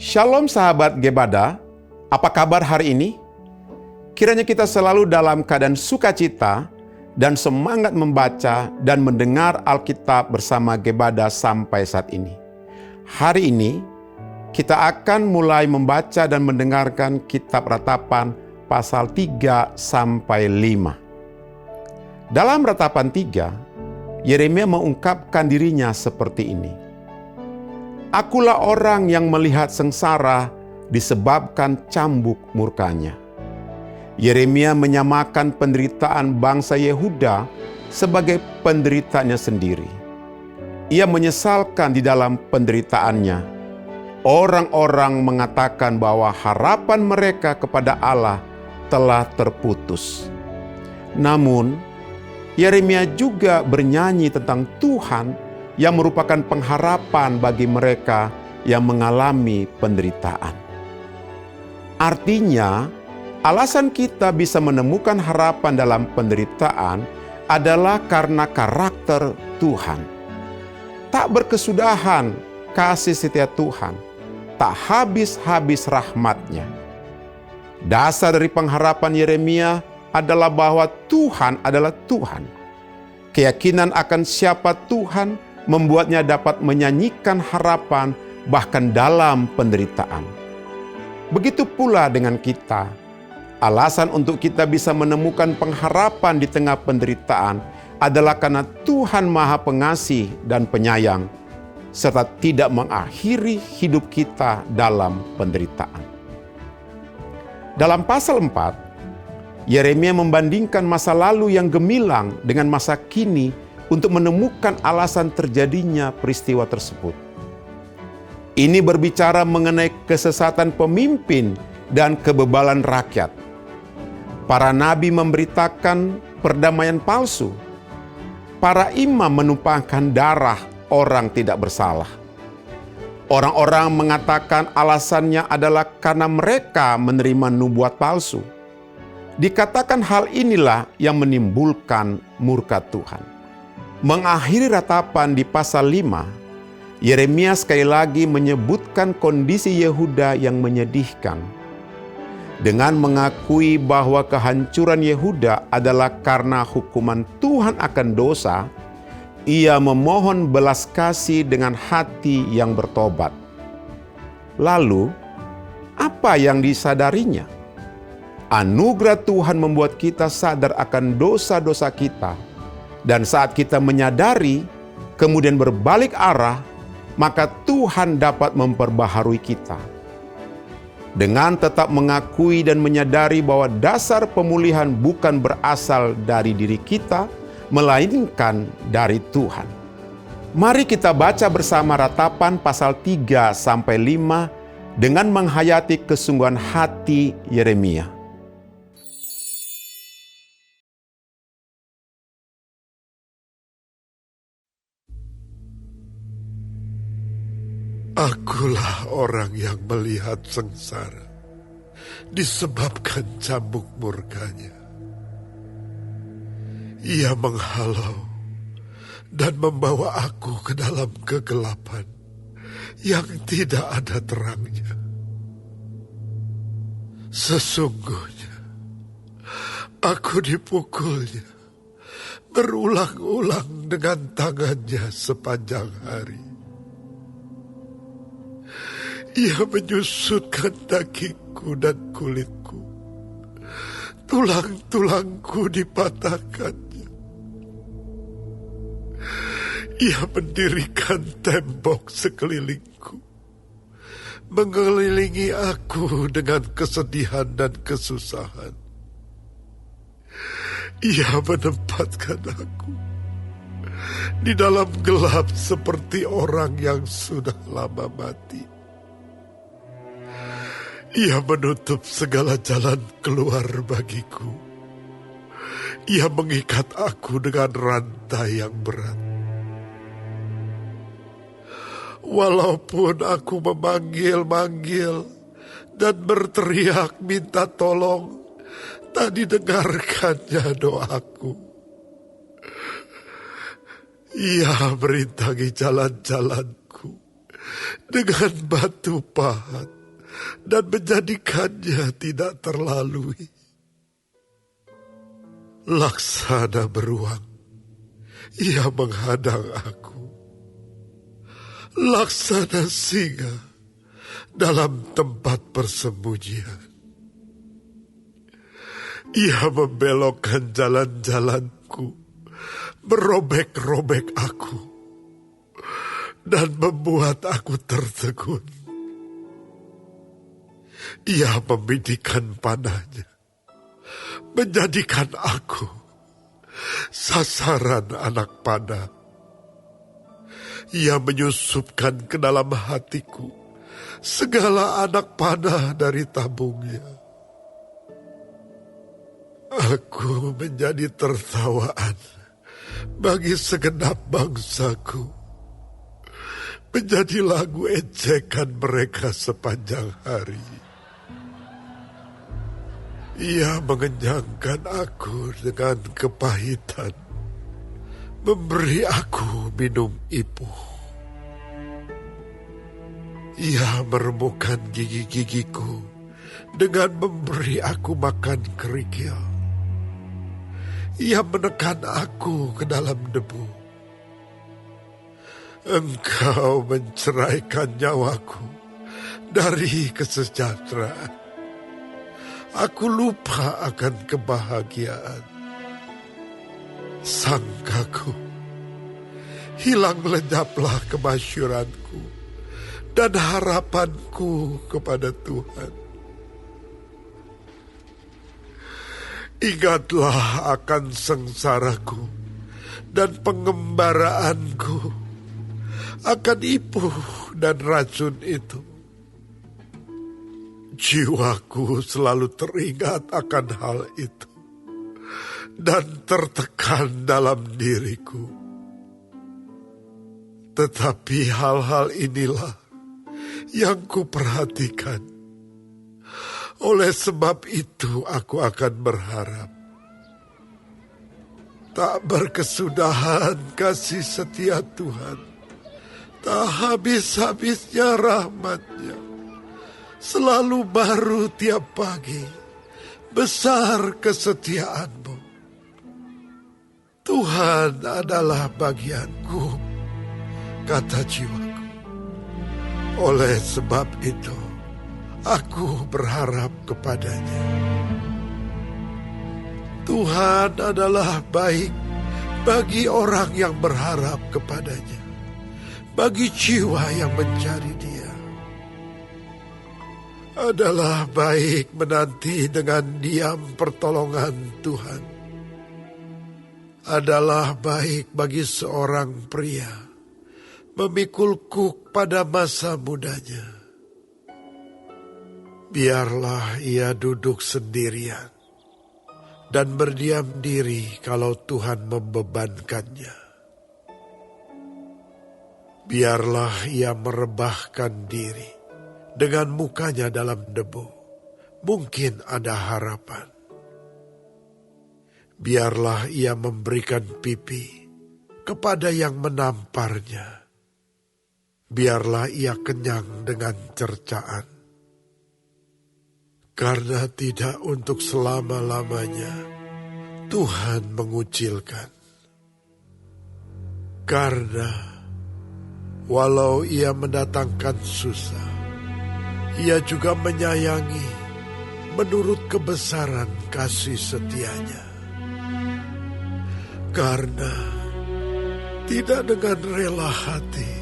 Shalom sahabat Gebada, apa kabar hari ini? Kiranya kita selalu dalam keadaan sukacita dan semangat membaca dan mendengar Alkitab bersama Gebada sampai saat ini. Hari ini, kita akan mulai membaca dan mendengarkan kitab Ratapan pasal 3 sampai 5. Dalam Ratapan 3, Yeremia mengungkapkan dirinya seperti ini. Akulah orang yang melihat sengsara disebabkan cambuk murkanya. Yeremia menyamakan penderitaan bangsa Yehuda sebagai penderitaannya sendiri. Ia menyesalkan di dalam penderitaannya. Orang-orang mengatakan bahwa harapan mereka kepada Allah telah terputus. Namun, Yeremia juga bernyanyi tentang Tuhan yang merupakan pengharapan bagi mereka yang mengalami penderitaan. Artinya, alasan kita bisa menemukan harapan dalam penderitaan adalah karena karakter Tuhan. Tak berkesudahan kasih setia Tuhan, tak habis-habis rahmat-Nya. Dasar dari pengharapan Yeremia adalah bahwa Tuhan adalah Tuhan. Keyakinan akan siapa Tuhan membuatnya dapat menyanyikan harapan bahkan dalam penderitaan. Begitu pula dengan kita. Alasan untuk kita bisa menemukan pengharapan di tengah penderitaan adalah karena Tuhan Maha Pengasih dan Penyayang, serta tidak mengakhiri hidup kita dalam penderitaan. Dalam pasal 4, Yeremia membandingkan masa lalu yang gemilang dengan masa kini untuk menemukan alasan terjadinya peristiwa tersebut. Ini berbicara mengenai kesesatan pemimpin dan kebebalan rakyat. Para nabi memberitakan perdamaian palsu. Para imam menumpahkan darah orang tidak bersalah. Orang-orang mengatakan alasannya adalah karena mereka menerima nubuat palsu. Dikatakan hal inilah yang menimbulkan murka Tuhan. Mengakhiri ratapan di pasal 5, Yeremia sekali lagi menyebutkan kondisi Yehuda yang menyedihkan. Dengan mengakui bahwa kehancuran Yehuda adalah karena hukuman Tuhan akan dosa, ia memohon belas kasih dengan hati yang bertobat. Lalu, apa yang disadarinya? Anugerah Tuhan membuat kita sadar akan dosa-dosa kita. Dan saat kita menyadari, kemudian berbalik arah, maka Tuhan dapat memperbaharui kita. Dengan tetap mengakui dan menyadari bahwa dasar pemulihan bukan berasal dari diri kita, melainkan dari Tuhan. Mari kita baca bersama Ratapan pasal 3 sampai 5 dengan menghayati kesungguhan hati Yeremia. Akulah orang yang melihat sengsara disebabkan cambuk murkanya. Ia menghalau dan membawa aku ke dalam kegelapan yang tidak ada terangnya. Sesungguhnya aku dipukulnya berulang-ulang dengan tangannya sepanjang hari. Ia menyusutkan dagingku dan kulitku. Tulang-tulangku dipatahkannya. Ia mendirikan tembok sekelilingku, mengelilingi aku dengan kesedihan dan kesusahan. Ia menempatkan aku di dalam gelap seperti orang yang sudah lama mati. Ia menutup segala jalan keluar bagiku. Ia mengikat aku dengan rantai yang berat. Walaupun aku memanggil-manggil dan berteriak minta tolong, tak didengarkannya doaku. Ia merintangi jalan-jalanku dengan batu pahat. dan menjadikannya tidak terlalui. Laksana beruang, ia menghadang aku. Laksana singa dalam tempat persembunyian. Ia membelokkan jalan-jalanku, merobek-robek aku, dan membuat aku tertegun. Ia membidikan panahnya, menjadikan aku sasaran anak panah. Ia menyusupkan ke dalam hatiku segala anak panah dari tabungnya. Aku menjadi tertawaan bagi segenap bangsaku, menjadi lagu ejekan mereka sepanjang hari. Ia mengenyangkan aku dengan kepahitan, memberi aku minum ipuh. Ia meremukkan gigi-gigiku dengan memberi aku makan kerikil. Ia menekan aku ke dalam debu. Engkau menceraikan nyawaku dari kesejahteraan. Aku lupa akan kebahagiaan. Sangkaku, hilang lenyaplah kemasyuranku dan harapanku kepada Tuhan. Ingatlah akan sengsaraku dan pengembaraanku, akan ipuh dan racun itu. Jiwaku selalu teringat akan hal itu dan tertekan dalam diriku. Tetapi hal-hal inilah yang kuperhatikan. Oleh sebab itu aku akan berharap. Tak berkesudahan kasih setia Tuhan, tak habis-habisnya rahmat-Nya. Selalu baru tiap pagi, besar kesetiaan-Mu. Tuhan adalah bagianku, kata jiwaku. Oleh sebab itu, aku berharap kepada-Nya. Tuhan adalah baik bagi orang yang berharap kepada-Nya, bagi jiwa yang mencari Dia. Adalah baik menanti dengan diam pertolongan Tuhan. Adalah baik bagi seorang pria memikul kuk pada masa mudanya. Biarlah ia duduk sendirian dan berdiam diri kalau Tuhan membebankannya. Biarlah ia merebahkan diri dengan mukanya dalam debu. Mungkin ada harapan. Biarlah ia memberikan pipi kepada yang menamparnya. Biarlah ia kenyang dengan cercaan. Karena tidak untuk selama-lamanya Tuhan mengucilkan. Karena walau ia mendatangkan susah, Ia juga menyayangi menurut kebesaran kasih setia-Nya. Karena tidak dengan rela hati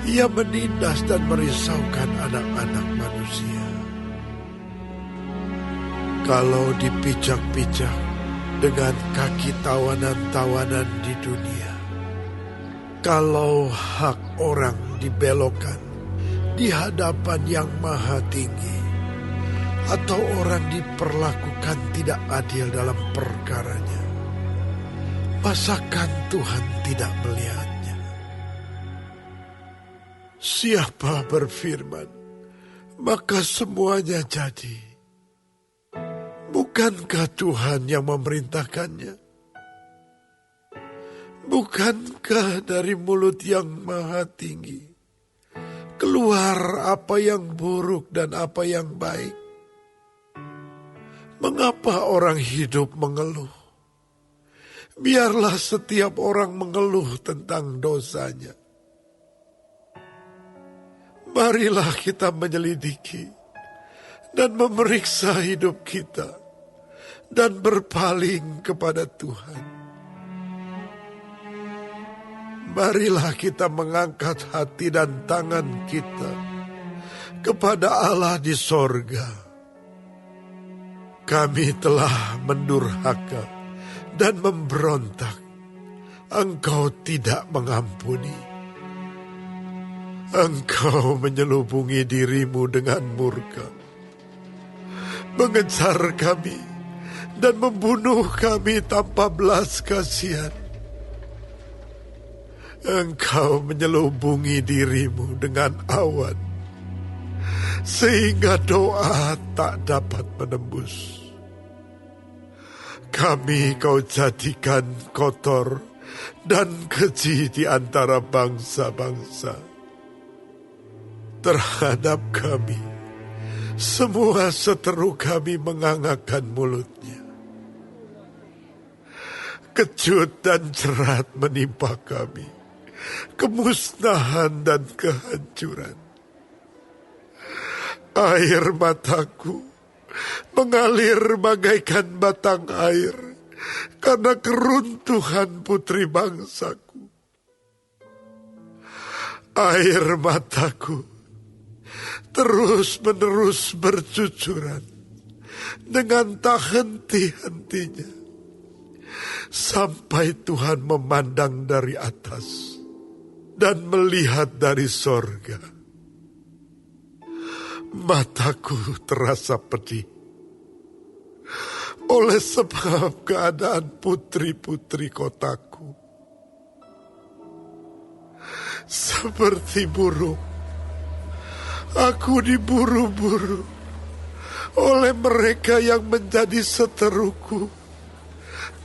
Ia menindas dan merisaukan anak-anak manusia. Kalau dipijak-pijak dengan kaki tawanan-tawanan di dunia, kalau hak orang dibelokkan di hadapan yang maha tinggi, atau orang diperlakukan tidak adil dalam perkaranya, masakan Tuhan tidak melihatnya? Siapa berfirman, maka semuanya jadi. Bukankah Tuhan yang memerintahkannya? Bukankah dari mulut yang maha tinggi keluar keluar apa yang buruk dan apa yang baik. Mengapa orang hidup mengeluh? Biarlah setiap orang mengeluh tentang dosanya. Marilah kita menyelidiki dan memeriksa hidup kita dan berpaling kepada Tuhan. Marilah kita mengangkat hati dan tangan kita kepada Allah di sorga. Kami telah mendurhaka dan memberontak. Engkau tidak mengampuni. Engkau menyelubungi dirimu dengan murka, mengejar kami dan membunuh kami tanpa belas kasihan. Engkau menyelubungi dirimu dengan awan, sehingga doa tak dapat menembus. Kami kau jadikan kotor dan keji di antara bangsa-bangsa. Terhadap kami, semua seteru kami mengangakkan mulutnya. Kejut dan jerat menimpa kami, kemusnahan dan kehancuran. Air mataku mengalir bagaikan batang air karena keruntuhan putri bangsaku. Air mataku terus-menerus bercucuran dengan tak henti-hentinya, sampai Tuhan memandang dari atas dan melihat dari sorga. Mataku terasa pedih oleh sebab keadaan putri-putri kotaku. Seperti burung, aku diburu-buru oleh mereka yang menjadi seteruku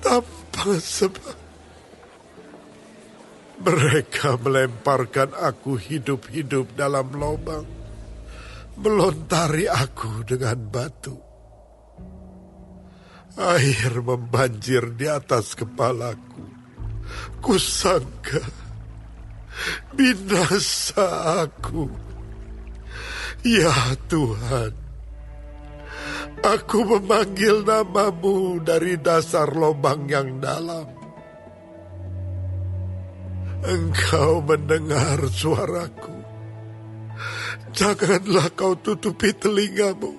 tanpa sebab. Mereka melemparkan aku hidup-hidup dalam lubang, melontari aku dengan batu. Air membanjir di atas kepalaku. Kusangka binasa aku. Ya Tuhan, aku memanggil namamu dari dasar lubang yang dalam. Engkau mendengar suaraku. Janganlah kau tutupi telingamu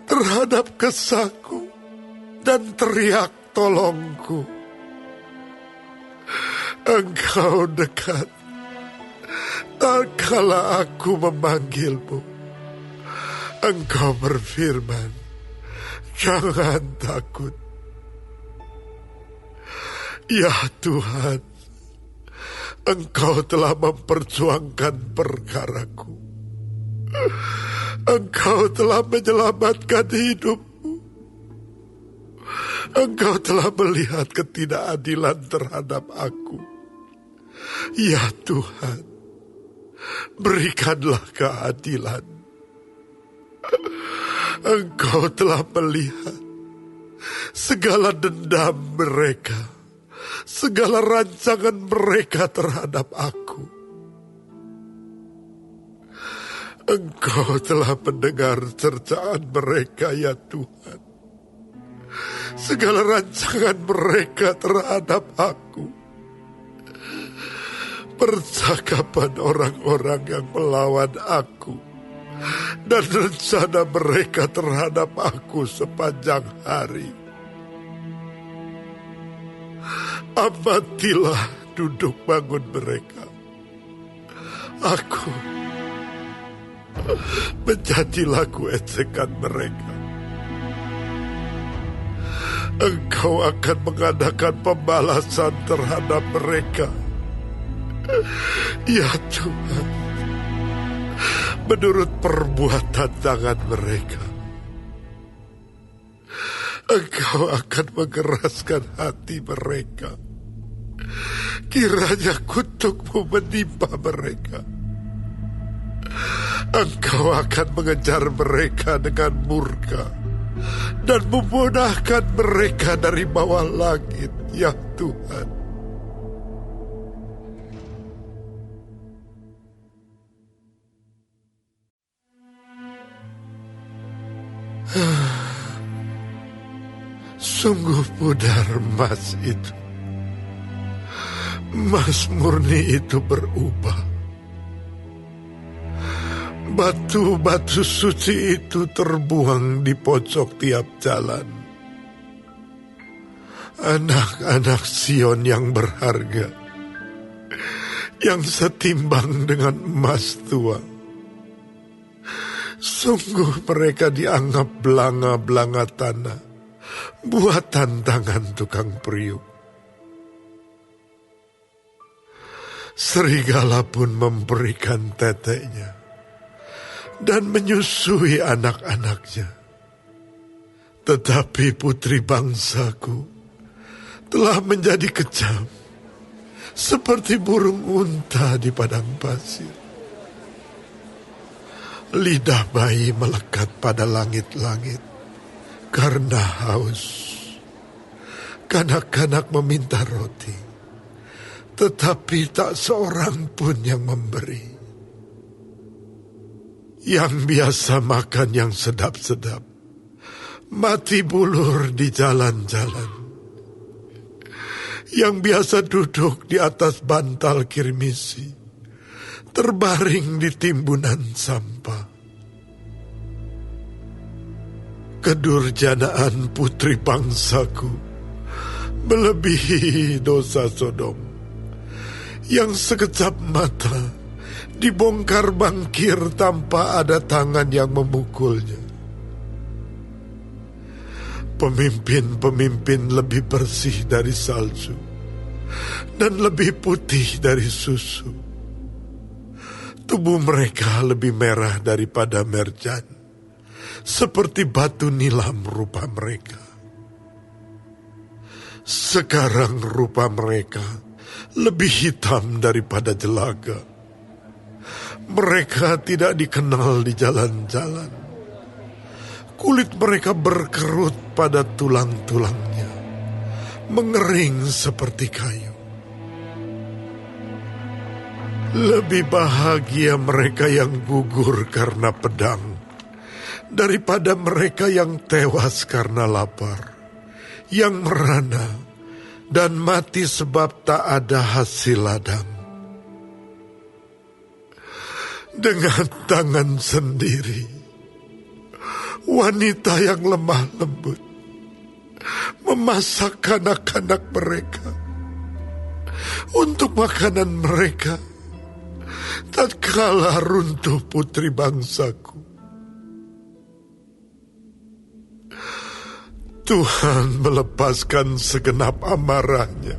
terhadap kesahku dan teriak tolongku. Engkau dekat tak kala aku memanggilmu. Engkau berfirman, jangan takut. Ya Tuhan, Engkau telah memperjuangkan perkaraku. Engkau telah menyelamatkan hidupmu. Engkau telah melihat ketidakadilan terhadap aku. Ya Tuhan, berikanlah keadilan. Engkau telah melihat segala dendam mereka, segala rancangan mereka terhadap aku. Engkau telah mendengar cercaan mereka, ya Tuhan. Segala rancangan mereka terhadap aku. Percakapan orang-orang yang melawan aku dan rencana mereka terhadap aku sepanjang hari. Amatilah duduk bangun mereka. Aku menjadi lagu ejekan mereka. Engkau akan mengadakan pembalasan terhadap mereka. Ya Tuhan, menurut perbuatan tangan mereka. Engkau akan mengeraskan hati mereka. Kiranya kutuk-Mu menimpa mereka. Engkau akan mengejar mereka dengan murka dan memunahkan mereka dari bawah langit, ya Tuhan. Sungguh pudar emas itu. Emas murni itu berubah. Batu-batu suci itu terbuang di pojok tiap jalan. Anak-anak Sion yang berharga, yang setimbang dengan emas tua. Sungguh mereka dianggap belanga-belanga tanah, buatan tangan tukang periuk. Serigala pun memberikan teteknya dan menyusui anak-anaknya. Tetapi putri bangsaku telah menjadi kejam, seperti burung unta di padang pasir. Lidah bayi melekat pada langit-langit karena haus. Kanak-kanak meminta roti, tetapi tak seorang pun yang memberi. Yang biasa makan yang sedap-sedap mati bulur di jalan-jalan. Yang biasa duduk di atas bantal kirmisi terbaring di timbunan sampah. Kedurjanaan putri bangsaku melebihi dosa Sodom, yang sekejap mata dibongkar bangkir tanpa ada tangan yang memukulnya. Pemimpin-pemimpin lebih bersih dari salju dan lebih putih dari susu. Tubuh mereka lebih merah daripada merjan, seperti batu nilam rupa mereka. Sekarang rupa mereka lebih hitam daripada jelaga. Mereka tidak dikenal di jalan-jalan. Kulit mereka berkerut pada tulang-tulangnya, mengering seperti kayu. Lebih bahagia mereka yang gugur karena pedang daripada mereka yang tewas karena lapar, yang merana dan mati sebab tak ada hasil ladang. Dengan tangan sendiri, wanita yang lemah lembut memasak anak-anak mereka untuk makanan mereka tatkala runtuh putri bangsaku. Tuhan melepaskan segenap amarahnya,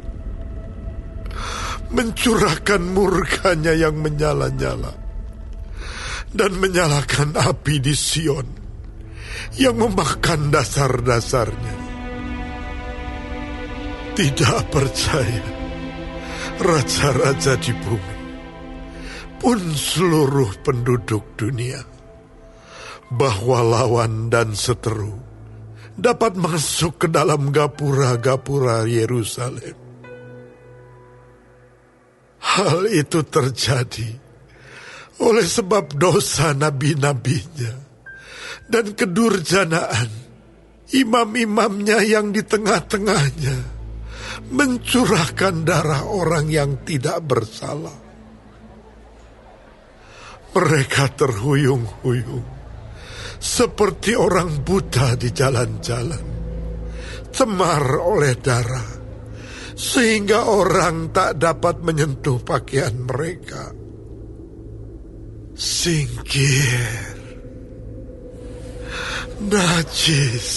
mencurahkan murkanya yang menyala-nyala, dan menyalakan api di Sion yang memakan dasar-dasarnya. Tidak percaya raja-raja di bumi, pun seluruh penduduk dunia, bahwa lawan dan seteru dapat masuk ke dalam gapura-gapura Yerusalem. Hal itu terjadi oleh sebab dosa nabi-nabinya dan kedurjanaan imam-imamnya yang di tengah-tengahnya mencurahkan darah orang yang tidak bersalah. Mereka terhuyung-huyung seperti orang buta di jalan-jalan, cemar oleh darah, sehingga orang tak dapat menyentuh pakaian mereka. Singkir, najis,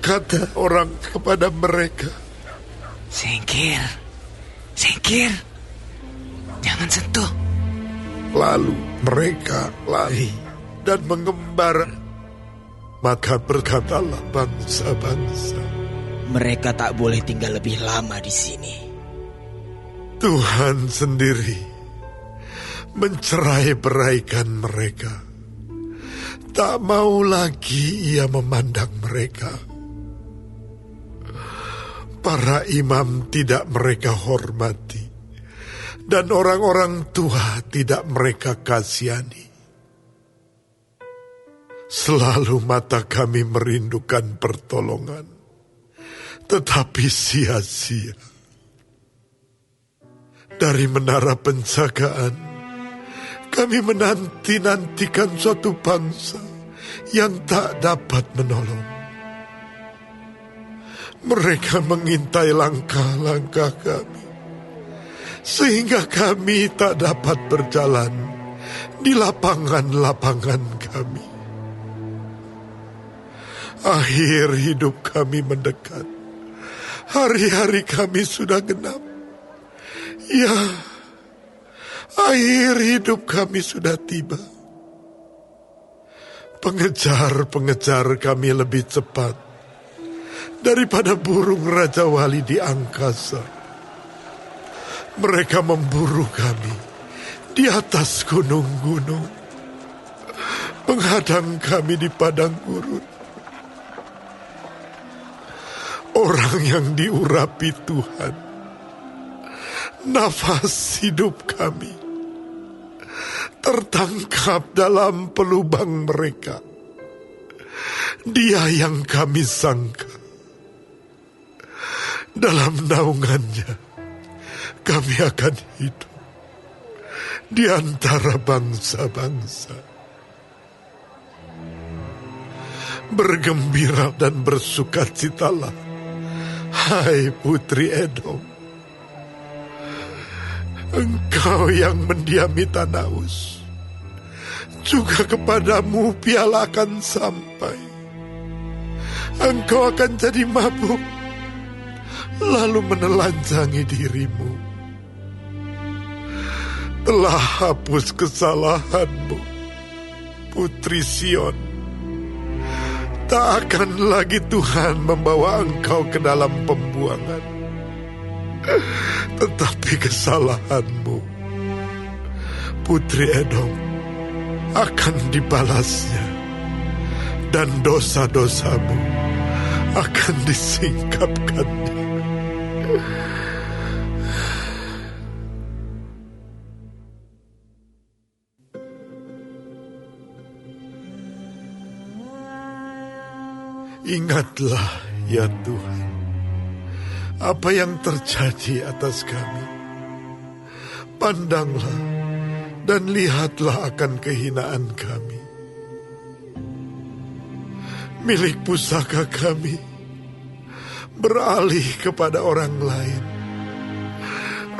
kata orang kepada mereka. Singkir, singkir, jangan sentuh. Lalu mereka lari dan mengembara. Maka berkatalah bangsa-bangsa, mereka tak boleh tinggal lebih lama di sini. Tuhan sendiri mencerai-beraikan mereka. Tak mau lagi ia memandang mereka. Para imam tidak mereka hormati, dan orang-orang tua tidak mereka kasihani. Selalu mata kami merindukan pertolongan, tetapi sia-sia. Dari menara penjagaan, kami menanti-nantikan suatu bangsa yang tak dapat menolong. Mereka mengintai langkah-langkah kami, sehingga kami tak dapat berjalan di lapangan-lapangan kami. Akhir hidup kami mendekat. Hari-hari kami sudah genap. Ya, akhir hidup kami sudah tiba. Pengejar-pengejar kami lebih cepat daripada burung Raja Wali di angkasa. Mereka memburu kami di atas gunung-gunung, menghadang kami di padang gurun. Orang yang diurapi Tuhan, nafas hidup kami, tertangkap dalam pelubang mereka. Dia yang kami sangka, dalam naungannya kami akan hidup di antara bangsa-bangsa. Bergembira dan bersukacitalah, hai putri Edom. Engkau yang mendiami tanah Uz, juga kepadamu piala akan sampai. Engkau akan jadi mabuk, lalu menelanjangi dirimu. Telah hapus kesalahanmu, putri Sion. Tak akan lagi Tuhan membawa engkau ke dalam pembuangan, tetapi kesalahanmu, putri Edom, akan dibalasnya, dan dosa-dosamu akan disingkapkannya. Ingatlah ya Tuhan, apa yang terjadi atas kami. Pandanglah dan lihatlah akan kehinaan kami. Milik pusaka kami beralih kepada orang lain,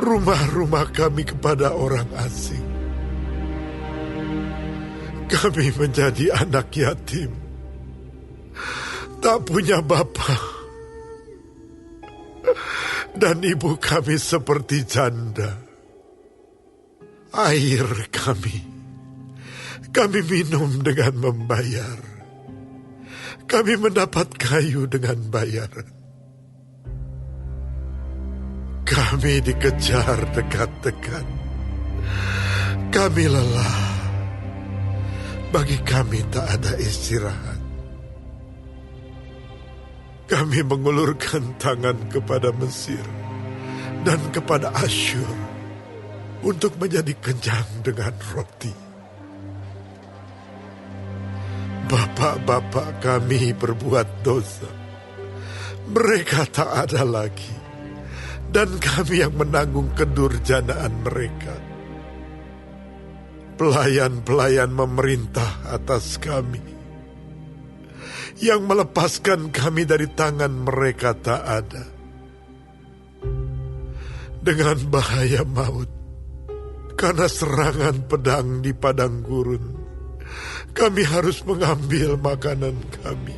rumah-rumah kami kepada orang asing. Kami menjadi anak yatim, tak punya bapa, dan ibu kami seperti janda. Air kami minum dengan membayar. Kami mendapat kayu dengan bayaran. Kami dikejar dekat-dekat. Kami lelah. Bagi kami tak ada istirahat. Kami mengulurkan tangan kepada Mesir dan kepada Asyur untuk menjadi kenyang dengan roti. Bapak-bapak kami berbuat dosa. Mereka tak ada lagi, dan kami yang menanggung kedurjanaan mereka. Pelayan-pelayan memerintah atas kami. Yang melepaskan kami dari tangan mereka tak ada. Dengan bahaya maut, karena serangan pedang di padang gurun, kami harus mengambil makanan kami.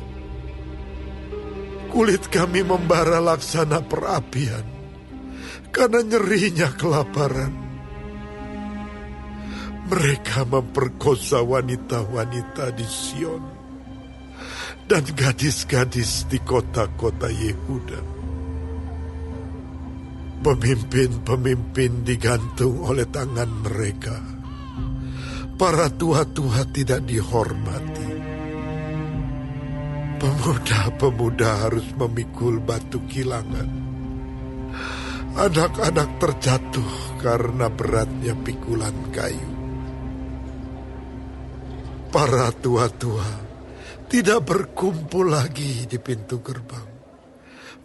Kulit kami membara laksana perapian, karena nyerinya kelaparan. Mereka memperkosa wanita-wanita di Sion dan gadis-gadis di kota-kota Yehuda. Pemimpin-pemimpin digantung oleh tangan mereka, para tua-tua tidak dihormati. Pemuda-pemuda harus memikul batu kilangan. Anak-anak terjatuh karena beratnya pikulan kayu. Para tua-tua tidak berkumpul lagi di pintu gerbang.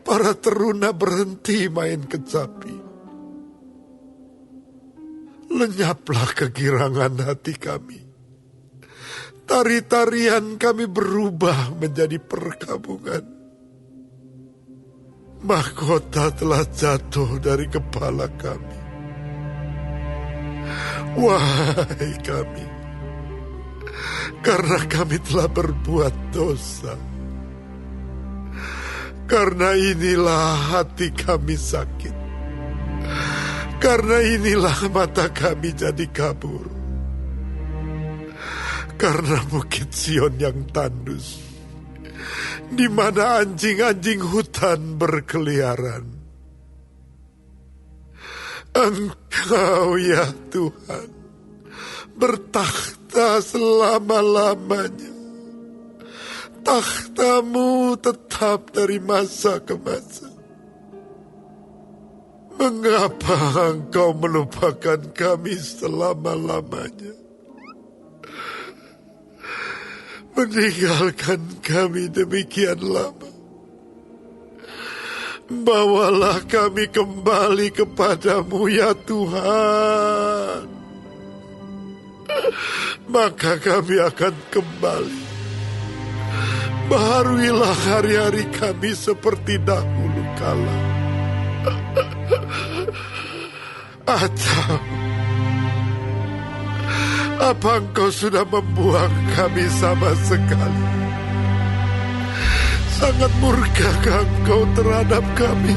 Para teruna berhenti main kecapi. Lenyaplah kegirangan hati kami. Tari-tarian kami berubah menjadi perkabungan. Mahkota telah jatuh dari kepala kami. Wahai kami, karena kami telah berbuat dosa. Karena inilah hati kami sakit. Karena inilah mata kami jadi kabur. Karena Bukit Sion yang tandus, di mana anjing-anjing hutan berkeliaran. Engkau ya Tuhan, bertakhta selama-lamanya. Takhtamu tetap dari masa ke masa. Mengapa engkau melupakan kami selama-lamanya? Meninggalkan kami demikian lama. Bawalah kami kembali kepadamu ya Tuhan. Maka kami akan kembali. Baharuilah hari-hari kami seperti dahulu kala. Atau apa engkau sudah membuang kami sama sekali? Sangat murkakah engkau terhadap kami?